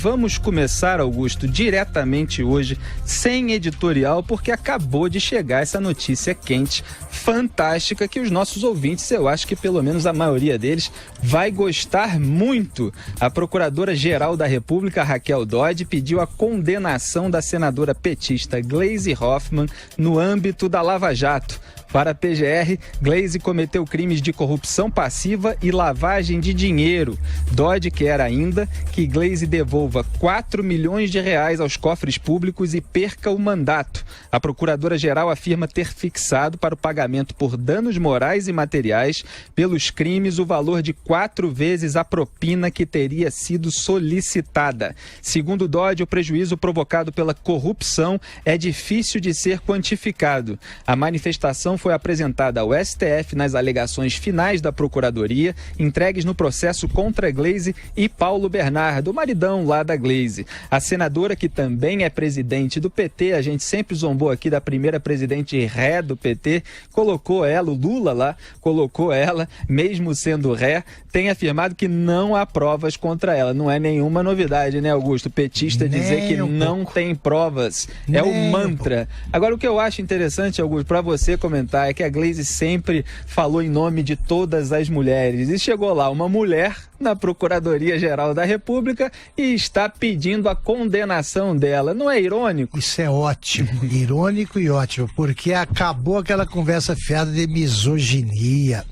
Vamos começar, Augusto, diretamente hoje, sem editorial, porque acabou de chegar essa notícia quente, fantástica, que os nossos ouvintes, eu acho que pelo menos a maioria deles, vai gostar muito. A Procuradora-Geral da República, Raquel Dodge, pediu a condenação da senadora petista Gleisi Hoffmann no âmbito da Lava Jato. Para a PGR, Gleisi cometeu crimes de corrupção passiva e lavagem de dinheiro. Dodge quer ainda que Gleisi devolva 4 milhões de reais aos cofres públicos e perca o mandato. A Procuradora-Geral afirma ter fixado para o pagamento por danos morais e materiais pelos crimes o valor de 4 vezes a propina que teria sido solicitada. Segundo Dodge, o prejuízo provocado pela corrupção é difícil de ser quantificado. A manifestação foi apresentada ao STF nas alegações finais da Procuradoria, entregues no processo contra Gleisi e Paulo Bernardo, o maridão lá da Gleisi. A senadora, que também é presidente do PT, a gente sempre zombou aqui da primeira presidente ré do PT, colocou ela, o Lula lá, colocou ela, mesmo sendo ré, tem afirmado que não há provas contra ela. Não é nenhuma novidade, né, Augusto? Petista dizer que não tem provas. É o mantra. Agora, o que eu acho interessante, Augusto, para você comentar, é que a Gleisi sempre falou em nome de todas as mulheres. E chegou lá uma mulher na Procuradoria-Geral da República e está pedindo a condenação dela. Não é irônico? Isso é ótimo, irônico e ótimo, porque acabou aquela conversa fiada de misoginia,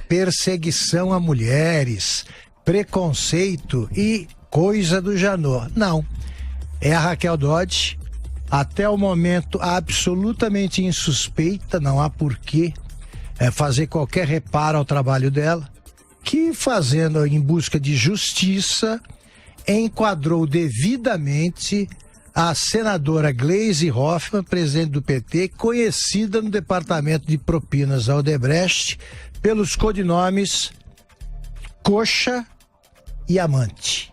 perseguição a mulheres, preconceito e coisa do Janot. Não, é a Raquel Dodge, até o momento absolutamente insuspeita, não há porquê fazer qualquer reparo ao trabalho dela, que fazendo em busca de justiça, enquadrou devidamente a senadora Gleisi Hoffmann, presidente do PT, conhecida no departamento de propinas da Odebrecht pelos codinomes Coxa e Amante.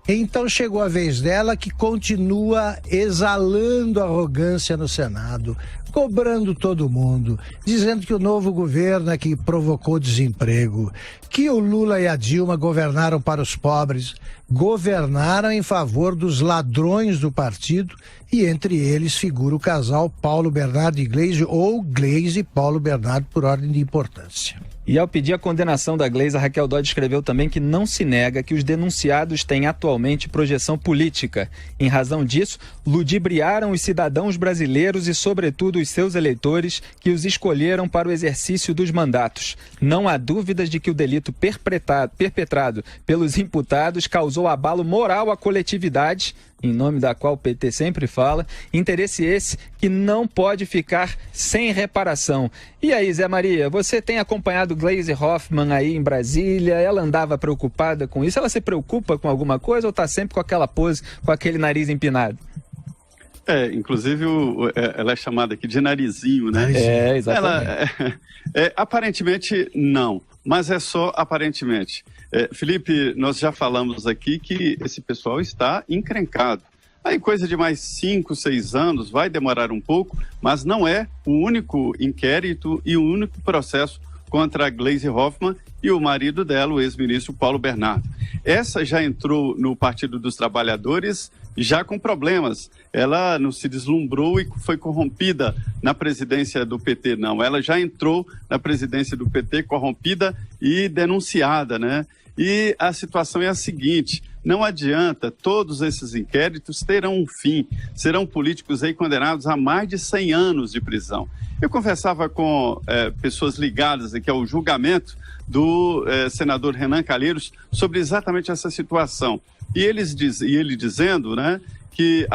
Então chegou a vez dela, que continua exalando arrogância no Senado, cobrando todo mundo, dizendo que o novo governo é que provocou desemprego, que o Lula e a Dilma governaram para os pobres, governaram em favor dos ladrões do partido, e entre eles figura o casal Paulo Bernardo e Gleisi, ou Gleisi e Paulo Bernardo, por ordem de importância. E ao pedir a condenação da Gleisi, a Raquel Dodge escreveu também que não se nega que os denunciados têm atualmente projeção política. Em razão disso, ludibriaram os cidadãos brasileiros e, sobretudo, os seus eleitores que os escolheram para o exercício dos mandatos. Não há dúvidas de que o delito perpetrado pelos imputados causou abalo moral à coletividade, em nome da qual o PT sempre fala, interesse esse que não pode ficar sem reparação. E aí, Zé Maria, você tem acompanhado Gleisi Hoffmann aí em Brasília? Ela andava preocupada com isso? Ela se preocupa com alguma coisa ou está sempre com aquela pose, com aquele nariz empinado? Inclusive ela é chamada aqui de narizinho, né? Exatamente. Aparentemente não, mas é só aparentemente. Felipe, nós já falamos aqui que esse pessoal está encrencado. Aí coisa de mais 5, 6 anos, vai demorar um pouco, mas não é o único inquérito e o único processo contra a Gleisi Hoffmann e o marido dela, o ex-ministro Paulo Bernardo. Essa já entrou no Partido dos Trabalhadores já com problemas. Ela não se deslumbrou e foi corrompida na presidência do PT, não. Ela já entrou na presidência do PT corrompida e denunciada, né? E a situação é a seguinte: não adianta, todos esses inquéritos terão um fim, serão políticos aí condenados a mais de 100 anos de prisão. Eu conversava com pessoas ligadas aqui ao julgamento do senador Renan Calheiros sobre exatamente essa situação. E ele dizendo, né, que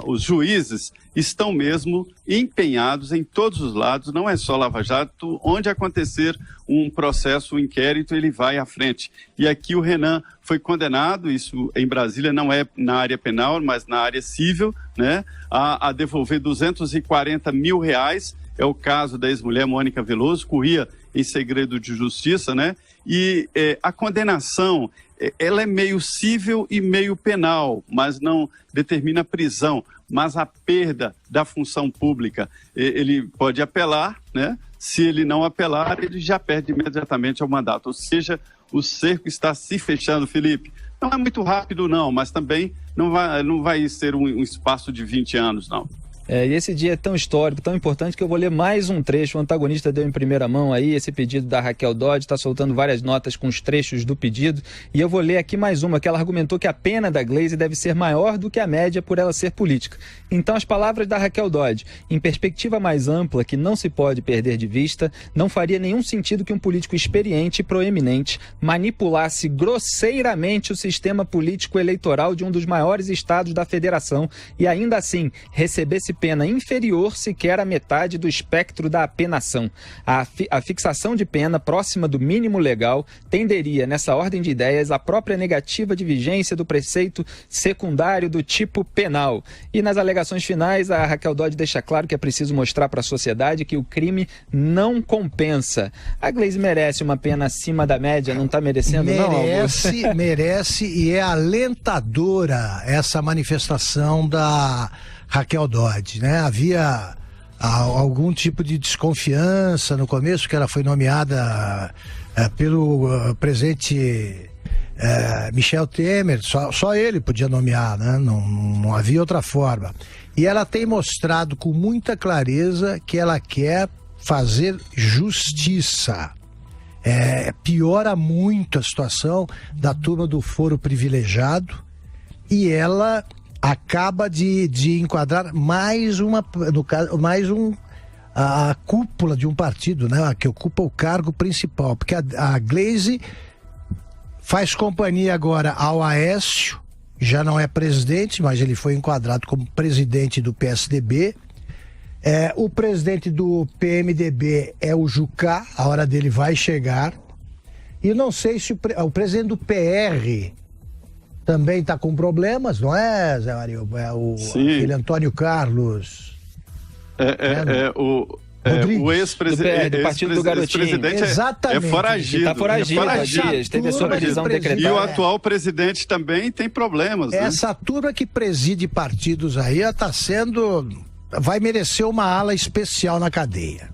os juízes estão mesmo empenhados em todos os lados, não é só Lava Jato, onde acontecer um processo, um inquérito, ele vai à frente. E aqui o Renan foi condenado, isso em Brasília não é na área penal, mas na área civil, né, a devolver R$240 mil, é o caso da ex-mulher Mônica Veloso, corria em segredo de justiça, né, e a condenação, ela é meio civil e meio penal, mas não determina prisão, mas a perda da função pública. Ele pode apelar, né? Se ele não apelar, ele já perde imediatamente o mandato. Ou seja, o cerco está se fechando, Felipe. Não é muito rápido, não, mas também não vai ser um espaço de 20 anos, não. E esse dia é tão histórico, tão importante, que eu vou ler mais um trecho. O antagonista deu em primeira mão aí esse pedido da Raquel Dodge, está soltando várias notas com os trechos do pedido, e eu vou ler aqui mais uma, que ela argumentou que a pena da Gleisi deve ser maior do que a média por ela ser política. Então, as palavras da Raquel Dodge: em perspectiva mais ampla, que não se pode perder de vista, não faria nenhum sentido que um político experiente e proeminente manipulasse grosseiramente o sistema político eleitoral de um dos maiores estados da federação e ainda assim recebesse pena inferior sequer à metade do espectro da apenação. A fixação de pena próxima do mínimo legal tenderia, nessa ordem de ideias, à própria negativa de vigência do preceito secundário do tipo penal. E nas alegações finais, a Raquel Dodge deixa claro que é preciso mostrar para a sociedade que o crime não compensa. A Gleisi merece uma pena acima da média, não está merecendo, não, Augusto? Merece, e é alentadora essa manifestação da Raquel Dodge, né? Havia algum tipo de desconfiança no começo, que ela foi nomeada pelo presidente Michel Temer, só ele podia nomear, né? Não havia outra forma. E ela tem mostrado com muita clareza que ela quer fazer justiça. Piora muito a situação da turma do foro privilegiado, e ela acaba de enquadrar a cúpula de um partido, né, que ocupa o cargo principal, porque a Gleisi faz companhia agora ao Aécio, já não é presidente, mas ele foi enquadrado como presidente do PSDB. O presidente do PMDB é o Jucá, a hora dele vai chegar. E não sei se o presidente do PR também está com problemas, não é, Zé Maria? Aquele Antônio Carlos. O ex-presidente do Partido do Garotinho. Exatamente. É foragido. Está foragido há dias, teve a sua prisão decretada. E o atual presidente também tem problemas. Essa turma que preside partidos aí vai merecer uma ala especial na cadeia.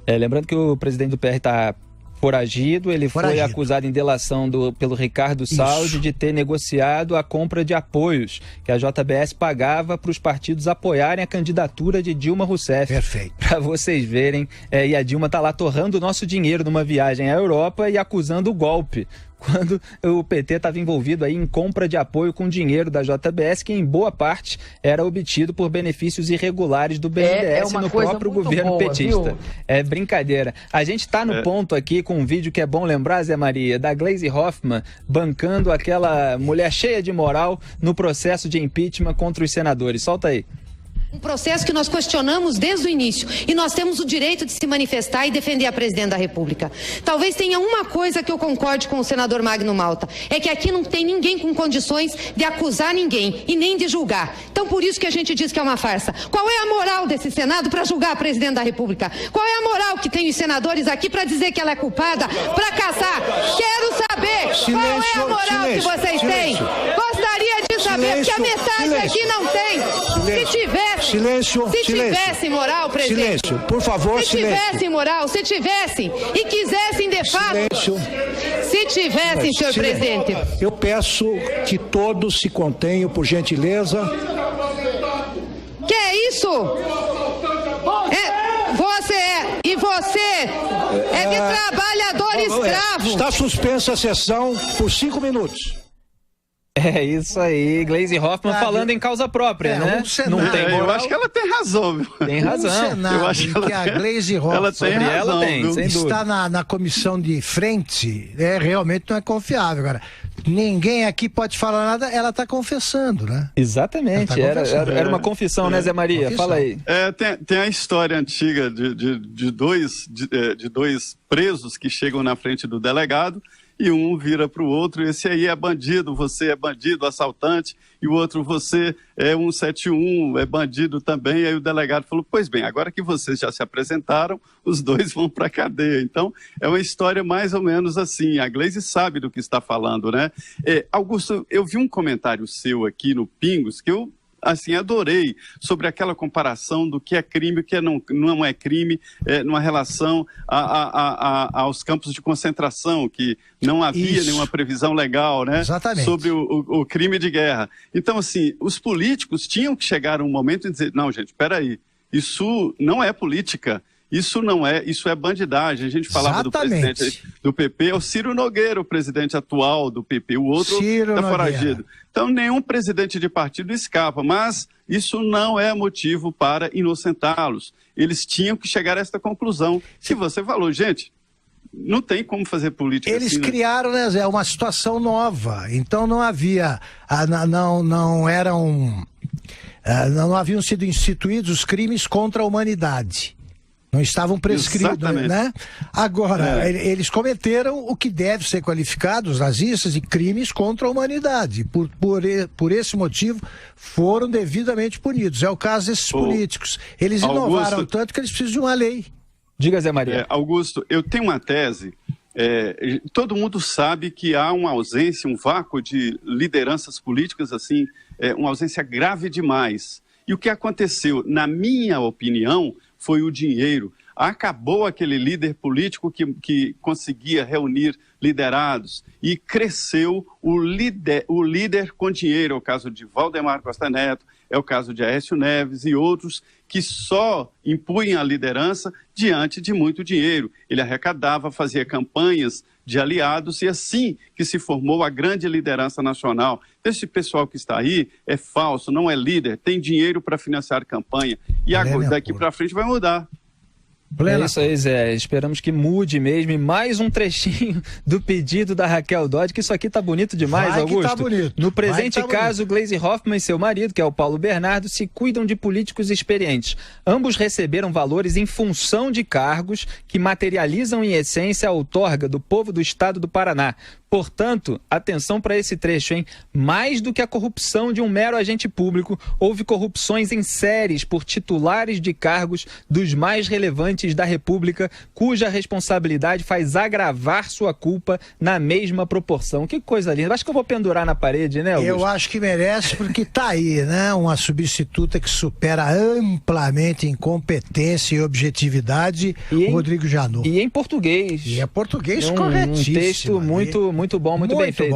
Lembrando que o presidente do PR está foragido, ele foi acusado em delação pelo Ricardo Saldi de ter negociado a compra de apoios que a JBS pagava para os partidos apoiarem a candidatura de Dilma Rousseff. Perfeito. Para vocês verem, e a Dilma está lá torrando o nosso dinheiro numa viagem à Europa e acusando o golpe, quando o PT estava envolvido aí em compra de apoio com dinheiro da JBS, que em boa parte era obtido por benefícios irregulares do BNDES no próprio governo petista. Viu? É brincadeira. A gente está no ponto aqui com um vídeo que é bom lembrar, Zé Maria, da Gleisi Hoffmann bancando aquela mulher cheia de moral no processo de impeachment contra os senadores. Solta aí. Um processo que nós questionamos desde o início, e nós temos o direito de se manifestar e defender a presidente da República. Talvez tenha uma coisa que eu concorde com o senador Magno Malta, é que aqui não tem ninguém com condições de acusar ninguém e nem de julgar. Então por isso que a gente diz que é uma farsa. Qual é a moral desse Senado para julgar a presidente da República? Qual é a moral que tem os senadores aqui para dizer que ela é culpada, para caçar? Quero saber qual é a moral que vocês têm. Gostaria de saber, porque a metade aqui não tem. Se tivesse moral, presidente. Silêncio, por favor, silêncio. Se tivessem moral, se tivessem e quisessem de fato. Silêncio. Se tivessem, senhor presidente. Eu peço que todos se contenham, por gentileza. Que é isso? Você é de trabalhador escravo. Está suspensa a sessão por 5 minutos. É isso aí, Gleisi Hoffmann falando em causa própria, né? Não tem moral. Eu acho que ela tem razão, viu? Tem razão. Eu acho que a Gleisi Hoffmann está na comissão de frente, realmente não é confiável. Agora, ninguém aqui pode falar nada, ela está confessando, né? Exatamente, era uma confissão, né, Zé Maria? Confissão. Fala aí. Tem a história antiga de dois presos que chegam na frente do delegado, e um vira para o outro, esse aí é bandido, você é bandido, assaltante, e o outro, você é 171, é bandido também. E aí o delegado falou, pois bem, agora que vocês já se apresentaram, os dois vão para a cadeia. Então, é uma história mais ou menos assim, a Gleisi sabe do que está falando, né? Augusto, eu vi um comentário seu aqui no Pingos, que eu assim, adorei sobre aquela comparação do que é crime e o que não é crime, numa relação aos campos de concentração, que não havia nenhuma previsão legal, né? Exatamente. Sobre o crime de guerra. Então, assim, os políticos tinham que chegar a um momento e dizer, não, gente, espera aí, isso não é política. Isso é bandidagem. A gente falava do presidente do PP, é o Ciro Nogueira, o presidente atual do PP, o outro está foragido. Então, nenhum presidente de partido escapa, mas isso não é motivo para inocentá-los. Eles tinham que chegar a esta conclusão. Se você falou, gente, não tem como fazer política Eles assim, criaram, né, Zé, uma situação nova. Então não havia, não haviam sido instituídos os crimes contra a humanidade. Não estavam prescritos, né? Agora, eles cometeram o que deve ser qualificado, os nazistas, de crimes contra a humanidade. Por esse motivo, foram devidamente punidos. É o caso desses políticos. Eles inovaram tanto que eles precisam de uma lei. Diga, Zé Maria. Augusto, eu tenho uma tese. Todo mundo sabe que há uma ausência, um vácuo de lideranças políticas, assim, uma ausência grave demais. E o que aconteceu, na minha opinião, foi o dinheiro. Acabou aquele líder político que conseguia reunir liderados e cresceu o líder com dinheiro. É o caso de Valdemar Costa Neto, é o caso de Aécio Neves e outros que só impunham a liderança diante de muito dinheiro. Ele arrecadava, fazia campanhas de aliados e assim que se formou a grande liderança nacional. Esse pessoal que está aí é falso, não é líder, tem dinheiro para financiar campanha e agora, daqui para frente vai mudar. É isso aí, Zé. Esperamos que mude mesmo. E mais um trechinho do pedido da Raquel Dodge, que isso aqui tá bonito demais, Augusto. Tá bonito. No presente caso, Gleisi Hoffmann e seu marido, que é o Paulo Bernardo, se cuidam de políticos experientes. Ambos receberam valores em função de cargos que materializam, em essência, a outorga do povo do estado do Paraná. Portanto, atenção para esse trecho, hein? Mais do que a corrupção de um mero agente público, houve corrupções em séries por titulares de cargos dos mais relevantes da República, cuja responsabilidade faz agravar sua culpa na mesma proporção. Que coisa linda. Acho que eu vou pendurar na parede, né, Augusto? Eu acho que merece, porque tá aí, né? Uma substituta que supera amplamente em competência e objetividade o Rodrigo Janot. E em português. E é português corretíssimo. Um texto muito bom, muito bem feito.